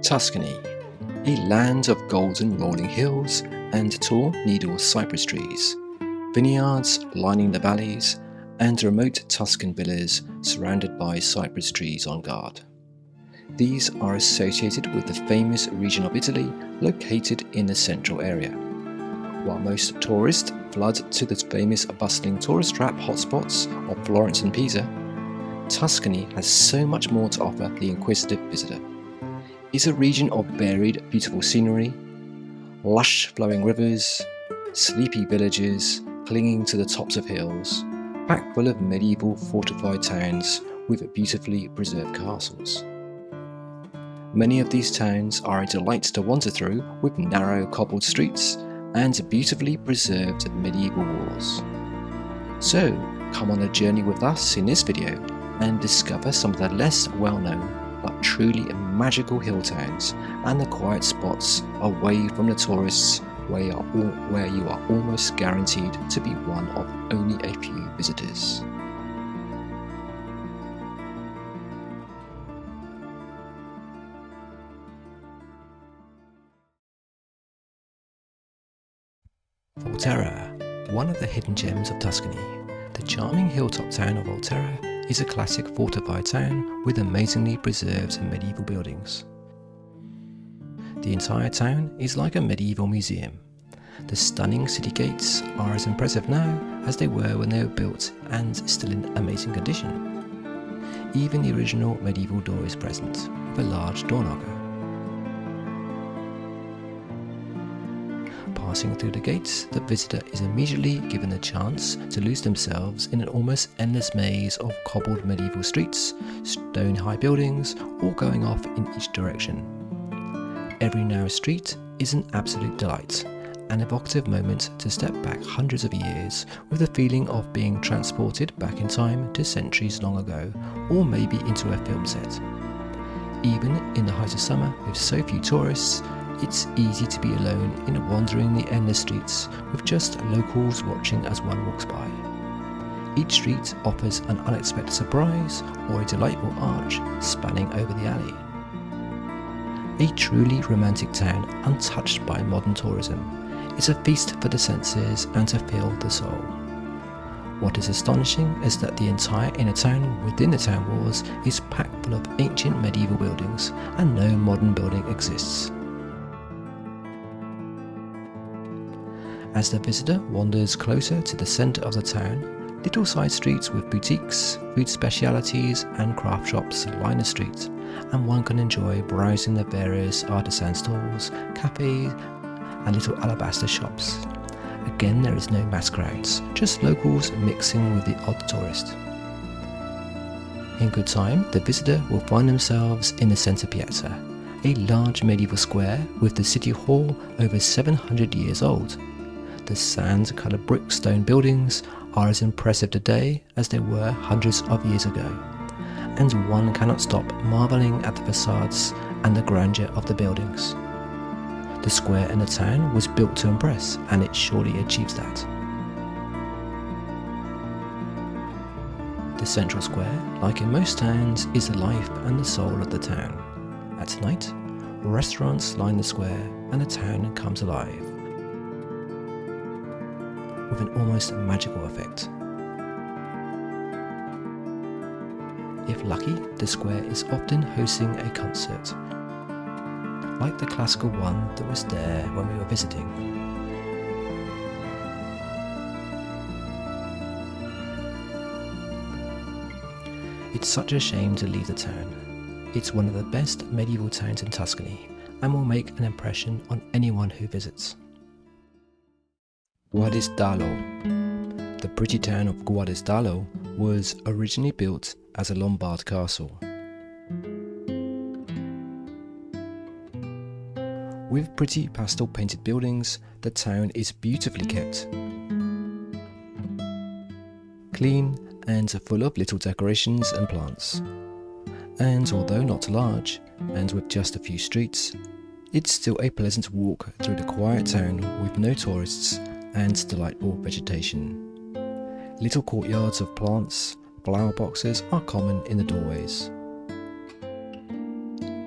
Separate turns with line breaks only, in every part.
Tuscany, a land of golden rolling hills and tall needle cypress trees, vineyards lining the valleys, and remote Tuscan villas surrounded by cypress trees on guard. These are associated with the famous region of Italy located in the central area. While most tourists flood to the famous bustling tourist trap hotspots of Florence and Pisa, Tuscany has so much more to offer the inquisitive visitor. It's a region of varied, beautiful scenery, lush flowing rivers, sleepy villages clinging to the tops of hills, packed full of medieval fortified towns with beautifully preserved castles. Many of these towns are a delight to wander through with narrow cobbled streets and beautifully preserved medieval walls. So, come on a journey with us in this video and discover some of the less well-known but truly magical hill towns and the quiet spots away from the tourists where you are almost guaranteed to be one of only a few visitors. Volterra, one of the hidden gems of Tuscany. The charming hilltop town of Volterra is a classic fortified town with amazingly preserved medieval buildings. The entire town is like a medieval museum. The stunning city gates are as impressive now as they were when they were built and still in amazing condition. Even the original medieval door is present, with a large door knocker. Passing through the gates, the visitor is immediately given the chance to lose themselves in an almost endless maze of cobbled medieval streets, stone-high buildings, all going off in each direction. Every narrow street is an absolute delight, an evocative moment to step back hundreds of years with the feeling of being transported back in time to centuries long ago, or maybe into a film set. Even in the height of summer with so few tourists, it's easy to be alone in wandering the endless streets with just locals watching as one walks by. Each street offers an unexpected surprise or a delightful arch spanning over the alley. A truly romantic town untouched by modern tourism. It's a feast for the senses and to fill the soul. What is astonishing is that the entire inner town within the town walls is packed full of ancient medieval buildings and no modern building exists. As the visitor wanders closer to the centre of the town, little side streets with boutiques, food specialities and craft shops line the street, and one can enjoy browsing the various artisan stalls, cafes and little alabaster shops. Again, there is no mass crowds, just locals mixing with the odd tourist. In good time, the visitor will find themselves in the centre piazza, a large medieval square with the city hall over 700 years old. The sand-coloured brick stone buildings are as impressive today as they were hundreds of years ago, and one cannot stop marvelling at the facades and the grandeur of the buildings. The square in the town was built to impress, and it surely achieves that. The central square, like in most towns, is the life and the soul of the town. At night, restaurants line the square and the town comes alive, with an almost magical effect. If lucky, the square is often hosting a concert, like the classical one that was there when we were visiting. It's such a shame to leave the town. It's one of the best medieval towns in Tuscany and will make an impression on anyone who visits. Guardistallo. The pretty town of Guardistallo was originally built as a Lombard castle. With pretty pastel painted buildings, the town is beautifully kept, clean and full of little decorations and plants. And although not large, and with just a few streets, it's still a pleasant walk through the quiet town with no tourists and delightful vegetation. Little courtyards of plants, flower boxes are common in the doorways.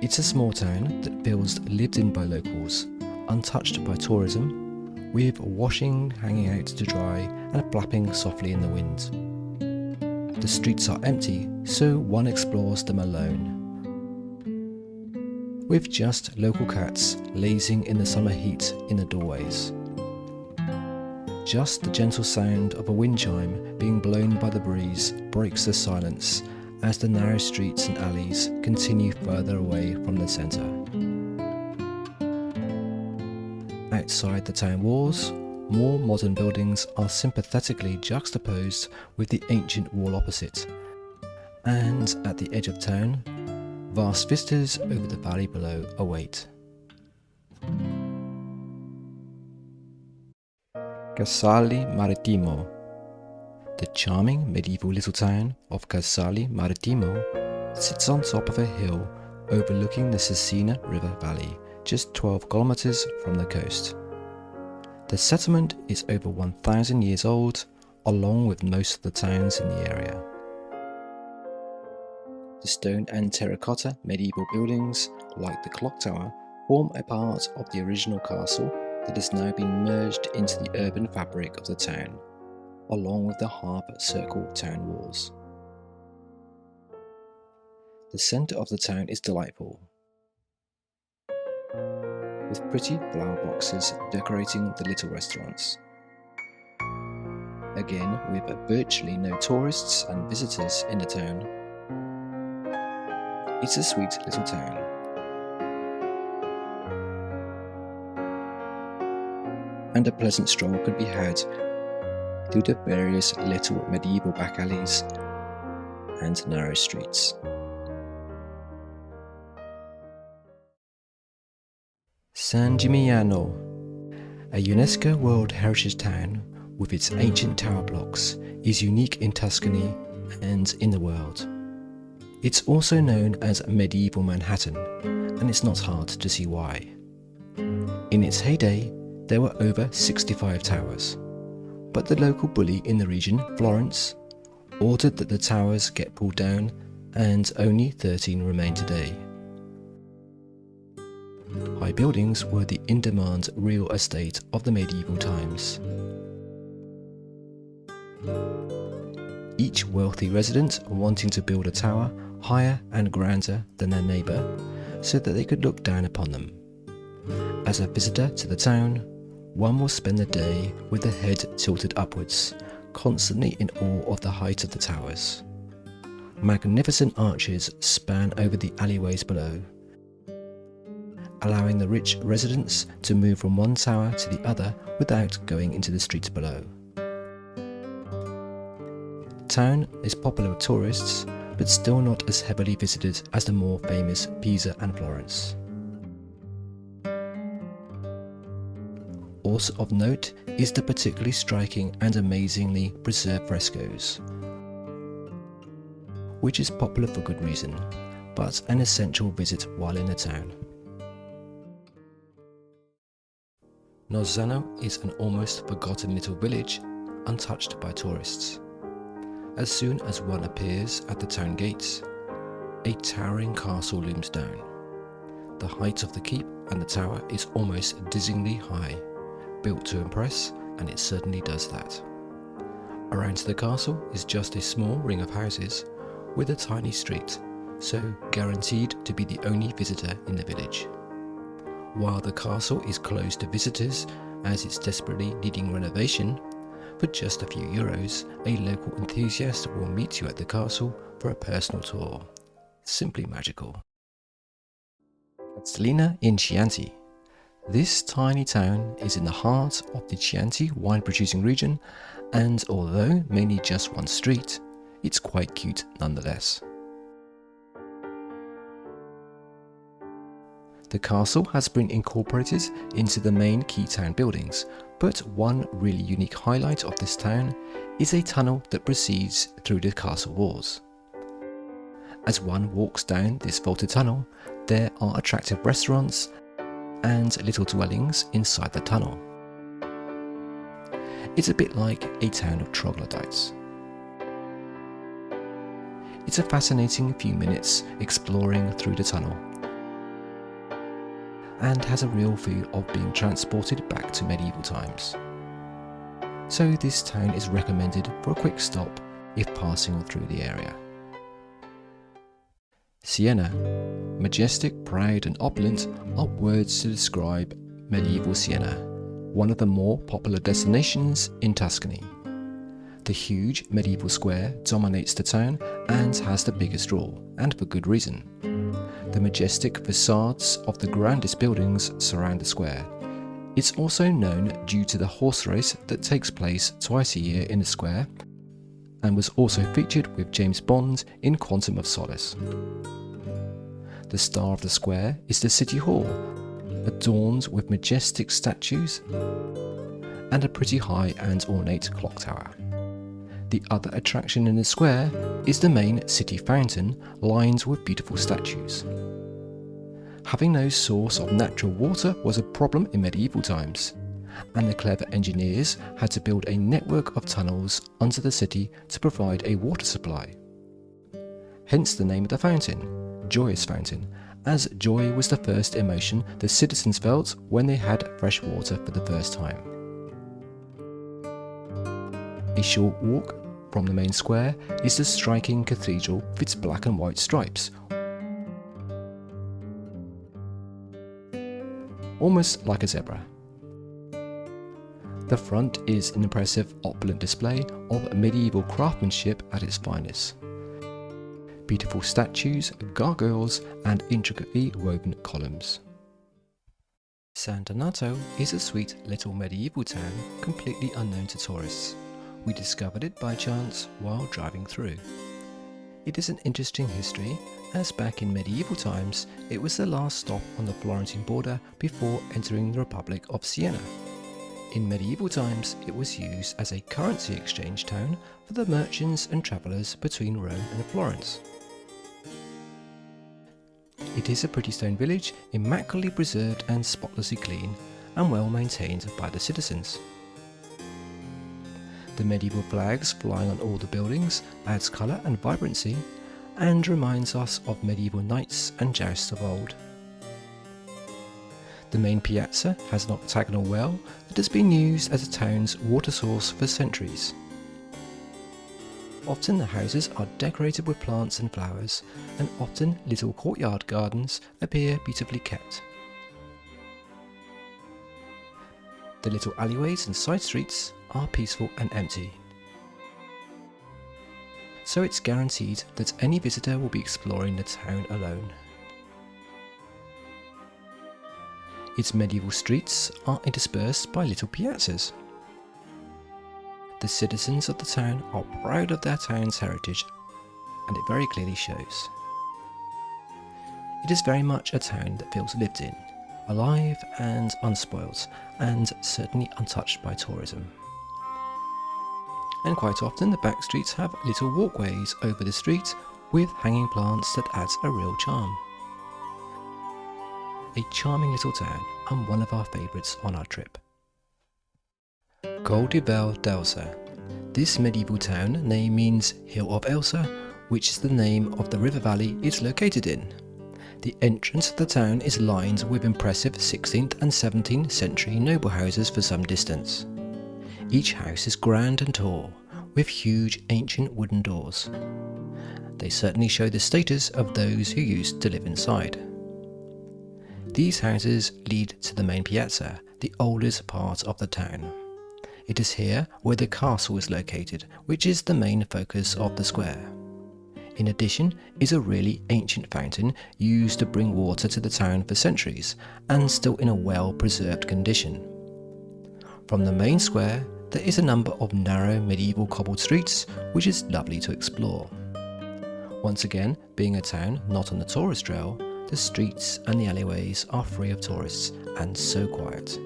It's a small town that feels lived in by locals, untouched by tourism, with washing hanging out to dry and flapping softly in the wind. The streets are empty, so one explores them alone, with just local cats lazing in the summer heat in the doorways. Just the gentle sound of a wind chime being blown by the breeze breaks the silence as the narrow streets and alleys continue further away from the centre. Outside the town walls, more modern buildings are sympathetically juxtaposed with the ancient wall opposite, and at the edge of town, vast vistas over the valley below await. Casale Marittimo. The charming medieval little town of Casale Marittimo sits on top of a hill overlooking the Sienna river valley, just 12 kilometers from the coast. The settlement is over 1,000 years old, along with most of the towns in the area. The stone and terracotta medieval buildings, like the clock tower, form a part of the original castle that has now been merged into the urban fabric of the town, along with the half-circle town walls. The centre of the town is delightful, with pretty flower boxes decorating the little restaurants. Again, with virtually no tourists and visitors in the town, it's a sweet little town. And a pleasant stroll could be had through the various little medieval back alleys and narrow streets. San Gimignano, a UNESCO World Heritage Town with its ancient tower blocks, is unique in Tuscany and in the world. It's also known as Medieval Manhattan, and it's not hard to see why. In its heyday, there were over 65 towers, but the local bully in the region, Florence, ordered that the towers get pulled down, and only 13 remain today. High buildings were the in-demand real estate of the medieval times. Each wealthy resident wanting to build a tower higher and grander than their neighbour so that they could look down upon them. As a visitor to the town, one will spend the day with the head tilted upwards, constantly in awe of the height of the towers. Magnificent arches span over the alleyways below, allowing the rich residents to move from one tower to the other without going into the streets below. The town is popular with tourists, but still not as heavily visited as the more famous Pisa and Florence. Also of note is the particularly striking and amazingly preserved frescoes, which is popular for good reason, but an essential visit while in the town. Nozanno is an almost forgotten little village, untouched by tourists. As soon as one appears at the town gates, a towering castle looms down. The height of the keep and the tower is almost dizzyingly high, built to impress, and it certainly does that. Around the castle is just a small ring of houses with a tiny street, so guaranteed to be the only visitor in the village. While the castle is closed to visitors as it's desperately needing renovation, for just a few euros, a local enthusiast will meet you at the castle for a personal tour. Simply magical. Castellina in Chianti. This tiny town is in the heart of the Chianti wine producing region, and although mainly just one street, it's quite cute nonetheless. The castle has been incorporated into the main key town buildings, but one really unique highlight of this town is a tunnel that proceeds through the castle walls. As one walks down this vaulted tunnel, there are attractive restaurants and little dwellings inside the tunnel. It's a bit like a town of troglodytes. It's a fascinating few minutes exploring through the tunnel, and has a real feel of being transported back to medieval times. So this town is recommended for a quick stop if passing through the area. Siena. Majestic, proud and opulent are words to describe medieval Siena, one of the more popular destinations in Tuscany. The huge medieval square dominates the town and has the biggest draw, and for good reason. The majestic facades of the grandest buildings surround the square. It's also known due to the horse race that takes place twice a year in the square, and was also featured with James Bond in Quantum of Solace. The star of the square is the City Hall, adorned with majestic statues and a pretty high and ornate clock tower. The other attraction in the square is the main city fountain, lined with beautiful statues. Having no source of natural water was a problem in medieval times, and the clever engineers had to build a network of tunnels under the city to provide a water supply. Hence the name of the fountain, Joyous Fountain, as joy was the first emotion the citizens felt when they had fresh water for the first time. A short walk from the main square is the striking cathedral with its black and white stripes, almost like a zebra. The front is an impressive opulent display of medieval craftsmanship at its finest. Beautiful statues, gargoyles and intricately woven columns. San Donato is a sweet little medieval town completely unknown to tourists. We discovered it by chance while driving through. It is an interesting history, as back in medieval times it was the last stop on the Florentine border before entering the Republic of Siena. In medieval times it was used as a currency exchange town for the merchants and travellers between Rome and Florence. It is a pretty stone village, immaculately preserved and spotlessly clean, and well maintained by the citizens. The medieval flags flying on all the buildings adds colour and vibrancy, and reminds us of medieval knights and jousts of old. The main piazza has an octagonal well that has been used as the town's water source for centuries. Often the houses are decorated with plants and flowers, and often little courtyard gardens appear beautifully kept. The little alleyways and side streets are peaceful and empty. So it's guaranteed that any visitor will be exploring the town alone. Its medieval streets are interspersed by little piazzas. The citizens of the town are proud of their town's heritage, and it very clearly shows. It is very much a town that feels lived in, alive and unspoilt, and certainly untouched by tourism. And quite often the back streets have little walkways over the street with hanging plants that adds a real charm. A charming little town, and one of our favourites on our trip. Colle di Val d'Elsa. This medieval town name means Hill of Elsa, which is the name of the river valley it's located in. The entrance of the town is lined with impressive 16th and 17th century noble houses for some distance. Each house is grand and tall, with huge ancient wooden doors. They certainly show the status of those who used to live inside. These houses lead to the main piazza, the oldest part of the town. It is here where the castle is located, which is the main focus of the square. In addition is a really ancient fountain used to bring water to the town for centuries, and still in a well-preserved condition. From the main square, there is a number of narrow medieval cobbled streets, which is lovely to explore. Once again, being a town not on the tourist trail, the streets and the alleyways are free of tourists and so quiet.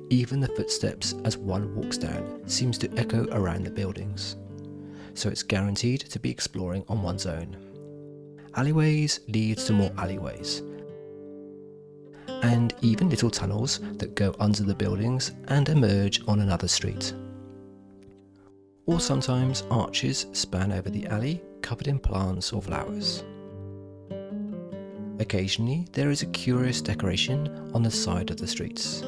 Even the footsteps as one walks down seems to echo around the buildings. So it's guaranteed to be exploring on one's own. Alleyways lead to more alleyways, and even little tunnels that go under the buildings and emerge on another street. Or sometimes arches span over the alley covered in plants or flowers. Occasionally there is a curious decoration on the side of the streets,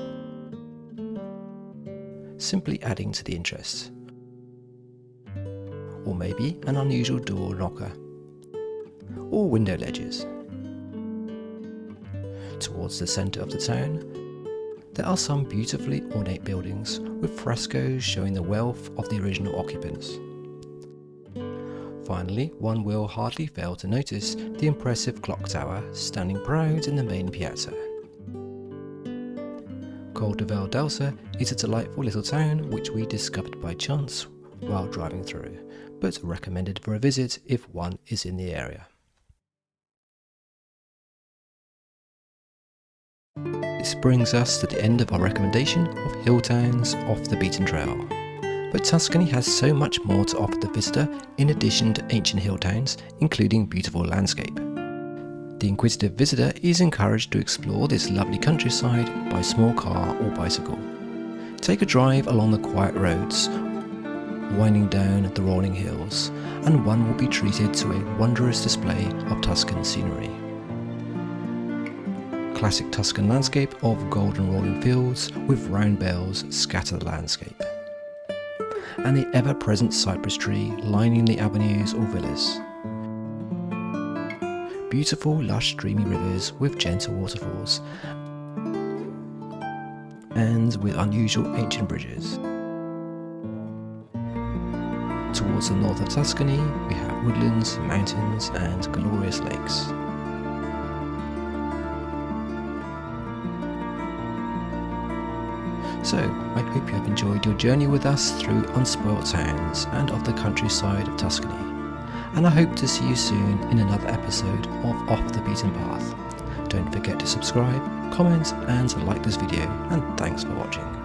simply adding to the interest. Or maybe an unusual door knocker, or window ledges. Towards the centre of the town, there are some beautifully ornate buildings with frescoes showing the wealth of the original occupants. Finally, one will hardly fail to notice the impressive clock tower standing proud in the main piazza. Colle di Val is a delightful little town which we discovered by chance while driving through, but recommended for a visit if one is in the area. This brings us to the end of our recommendation of hill towns off the beaten trail. But Tuscany has so much more to offer the visitor in addition to ancient hill towns, including beautiful landscape. The inquisitive visitor is encouraged to explore this lovely countryside by small car or bicycle. Take a drive along the quiet roads, winding down the rolling hills, and one will be treated to a wondrous display of Tuscan scenery. Classic Tuscan landscape of golden rolling fields with round bells scatter the landscape, and the ever-present cypress tree lining the avenues or villas. Beautiful lush streamy rivers with gentle waterfalls, and with unusual ancient bridges. Towards the north of Tuscany, we have woodlands, mountains, and glorious lakes. So, I hope you have enjoyed your journey with us through unspoilt towns and of the countryside of Tuscany, and I hope to see you soon in another episode of Off the Beaten Path. Don't forget to subscribe, comment and like this video, and thanks for watching.